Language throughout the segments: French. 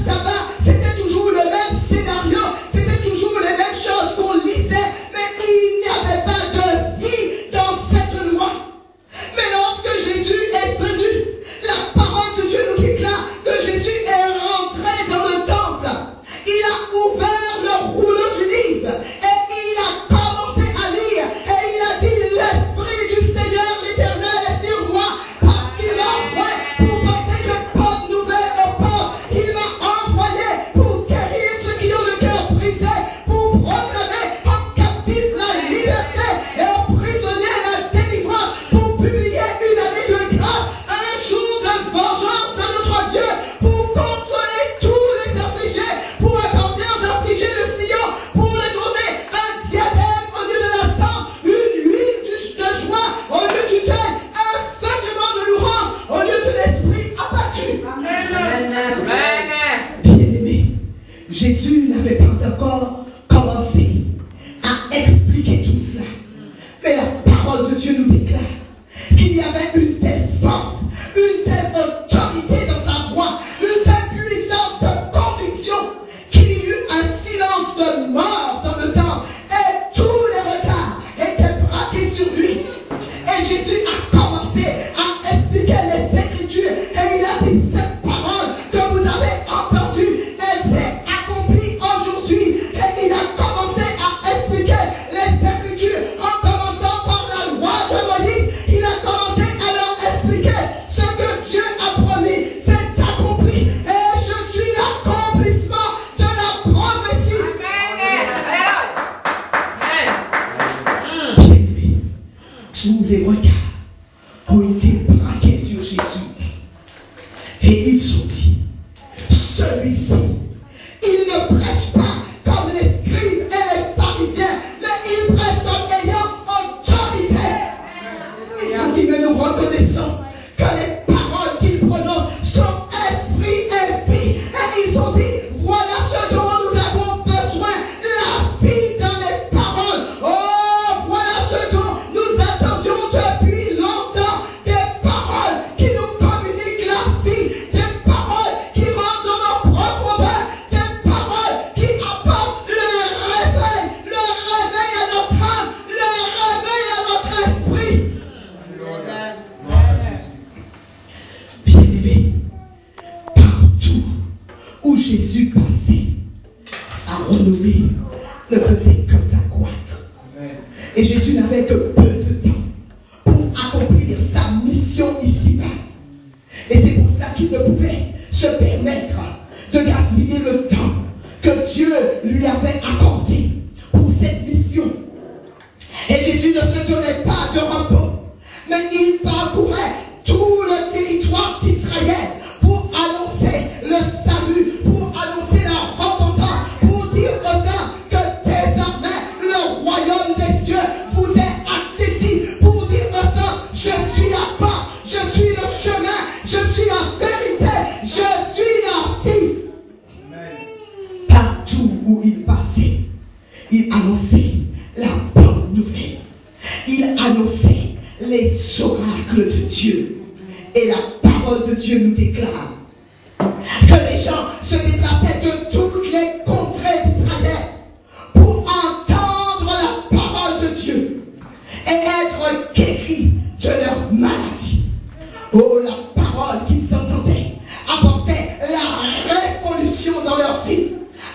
sabbat, c'était toujours le même scénario, c'était toujours les mêmes choses qu'on lisait, mais il n'y avait pas de vie dans cette loi. Mais lorsque Jésus est venu, la parole de Dieu nous déclare que Jésus est rentré dans le temple. Il a ouvert le rouleau du livre et il a commencé à lire et il a dit: l'Esprit du Seigneur l'Éternel est sur moi parce qu'il m'a envoyé pour porter de bonnes nouvelles aux pauvres. Il m'a envoyé pour guérir ceux qui ont le cœur brisé, pour proclamer aux captifs la liberté et aux prisonniers la délivrance, pour publier une année de grâce, un jour de vengeance de notre Dieu, pour consoler tous les affligés, pour accorder aux affligés le sillon, pour leur donner un diadème au lieu de la cendre, une huile de joie au lieu du deuil, un vêtement de louange au lieu de l'esprit abattu. Bien-aimé, Jésus n'avait pas encore commencé à expliquer tout cela. Mais la parole de Dieu nous déclare qu'il y avait une telle force, une telle autorité dans sa voix, une telle puissance de conviction qu'il y eut un silence de mort dans le temple et tous les regards étaient braqués sur lui. Et Jésus a commencé à expliquer les Écritures et il a dit: cette parole que vous avez entendue, elle s'est accomplie aujourd'hui. Et il a commencé à expliquer les Écritures en commençant par la loi de Moïse. Il a commencé à leur expliquer ce que Dieu a promis, c'est accompli. Et je suis l'accomplissement de la prophétie. Bien-aimé, tous les regards ont été braqués sur Jésus. Et ils sont dit: celui-ci, il ne prêche pas comme les scribes et les pharisiens, mais il prêche comme ayant autorité. Ils ont dit: mais nous reconnaissons que les paroles qu'il prononce sont esprit et vie. Et ils ont dit: voilà ce dont nous avons besoin, la vie dans les paroles. Oh, voilà ce dont nous attendions depuis longtemps, des paroles qui nous communiquent la vie, des paroles qui rentrent dans nos profondeurs, des paroles qui apportent le réveil à notre âme, le réveil à notre esprit. Bien-aimé, partout où Jésus passait, sa renommée ne faisait que s'accroître. Et Jésus n'avait que peu de temps pour accomplir sa mission ici-bas. Et c'est pour cela qu'il ne pouvait se permettre de gaspiller le temps que Dieu lui avait accordé pour cette mission. Et Jésus ne se donnait pas de repos, mais il parcourait tout le territoire d'Israël pour annoncer le salut, pour annoncer la repentance, pour dire aux hommes que désormais le royaume des cieux vous est accessible, pour dire aux hommes: je suis la porte, je suis le chemin, je suis la vérité, je suis la vie. Partout où il passait, il annonçait la bonne nouvelle. Il annonçait les oracles de Dieu. Et la parole de Dieu nous déclare que les gens se déplaçaient de toutes les contrées d'Israël pour entendre la parole de Dieu et être guéris de leur maladie. Oh, la parole qu'ils entendaient apportait la révolution dans leur vie,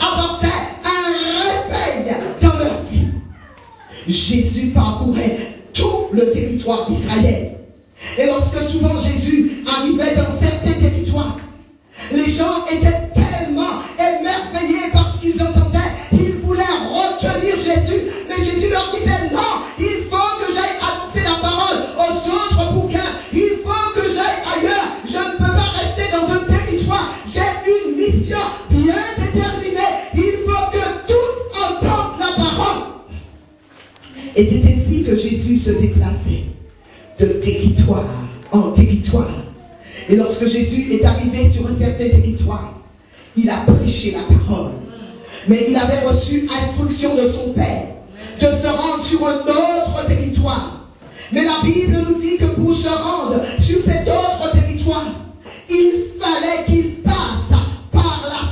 apportait un réveil dans leur vie. Jésus parcourait tout le territoire d'Israël. Et lorsque souvent Jésus arrivait dans certains territoires, les gens étaient tellement émerveillés par ce qu'ils entendaient, ils voulaient retenir Jésus. Mais Jésus leur disait: non, il faut que j'aille annoncer la parole aux autres bouquins. Il faut que j'aille ailleurs. Je ne peux pas rester dans un territoire. J'ai une mission bien déterminée. Il faut que tous entendent la parole. Et c'est ainsi que Jésus se déplaçait de territoire en territoire. Et lorsque Jésus est arrivé sur un certain territoire, il a prêché la parole. Mais il avait reçu instruction de son Père de se rendre sur un autre territoire. Mais la Bible nous dit que pour se rendre sur cet autre territoire, il fallait qu'il passe par la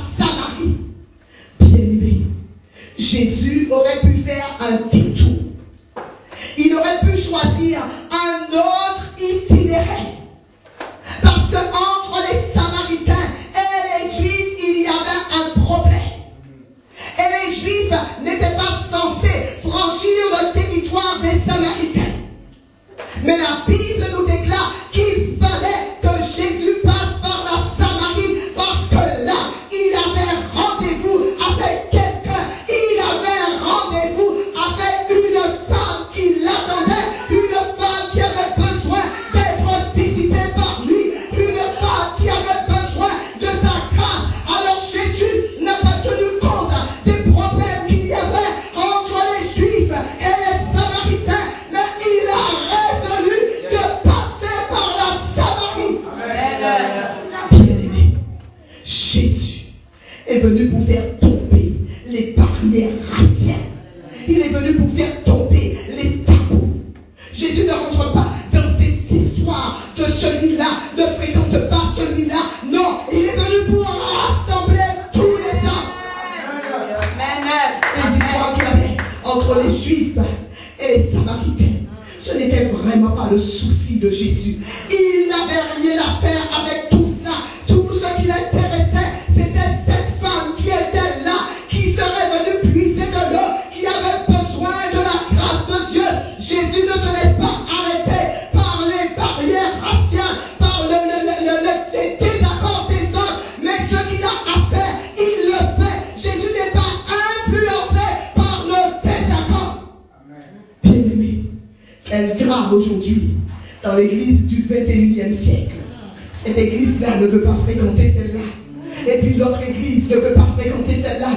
Jésus est venu pour faire tomber les barrières raciales. Il est venu pour faire tomber les tabous. Jésus ne rentre pas dans ces histoires de celui-là, ne fréquente pas celui-là. Non, il est venu pour rassembler tous les hommes. Les histoires qu'il y avait entre les Juifs et les Samaritains, ce n'était vraiment pas le souci de Jésus. Il n'avait rien à faire avec tout ça. Tout ce qui l'intéressait, c'était cette femme qui était là, qui serait venue puiser de l'eau, qui avait besoin de la grâce de Dieu. Jésus ne se laisse pas arrêter par les barrières raciales, par les désaccords des hommes, mais ce qu'il a à faire, il le fait. Jésus n'est pas influencé par le désaccord. Bien-aimé, quel drame aujourd'hui dans l'église du 21e siècle. Cette église-là ne veut pas fréquenter celle-là. Et puis l'autre église ne veut pas fréquenter celle-là.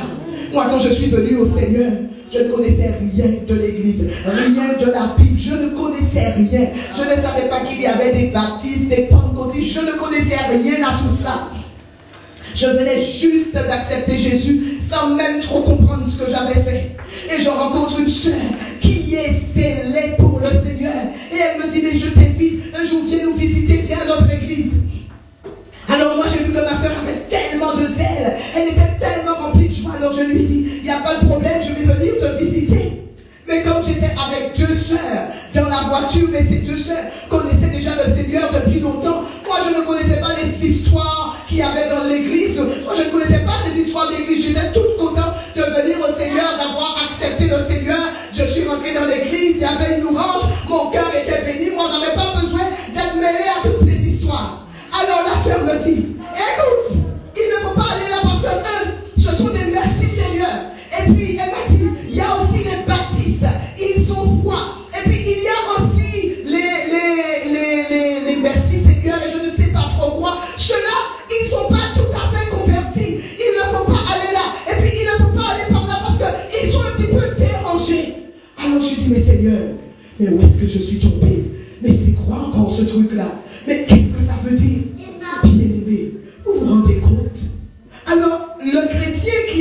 Moi, quand je suis venu au Seigneur, je ne connaissais rien de l'église, rien de la Bible. Je ne connaissais rien. Je ne savais pas qu'il y avait des baptistes, des pentecôtistes. Je ne connaissais rien à tout ça. Je venais juste d'accepter Jésus sans même trop comprendre ce que j'avais fait. Et je rencontre une soeur qui est scellée pour le Seigneur. Et elle me dit, mais je t'invite, un jour viens nous visiter, viens à notre église. Alors moi j'ai vu que ma soeur avait tellement de zèle, elle était tellement remplie de joie. Alors je lui ai dit, il n'y a pas de problème, je vais venir te visiter. Mais comme j'étais avec deux sœurs dans la voiture, et ces deux sœurs connaissaient déjà le Seigneur depuis longtemps, moi je ne connaissais pas les histoires qu'il y avait dans l'église. Moi je ne connaissais pas ces histoires d'église. J'étais toute contente de venir au Seigneur, d'avoir accepté le Seigneur. Je suis rentrée dans l'église, il y avait une louange, mon cœur était béni. Moi j'avais pas besoin d'être mêlée à toutes ces histoires. Alors la soeur me dit, écoute, il ne faut pas aller là parce que eux, ce sont des merci Seigneur. Et puis elle m'a dit, il y a aussi les baptistes, ils sont froids. Et puis il y a aussi les merci Seigneur et je ne sais pas trop quoi. Ceux-là, ils ne sont pas tout à fait convertis. Il ne faut pas aller là. Et puis il ne faut pas aller par là parce qu'ils sont un petit peu dérangés. Alors je dis, mais Seigneur, mais où est-ce que je suis tombée? Mais c'est quoi encore ce truc-là? Mais qu'est-ce que ça veut dire? Bien-aimé, vous vous rendez compte? Alors, le chrétien qui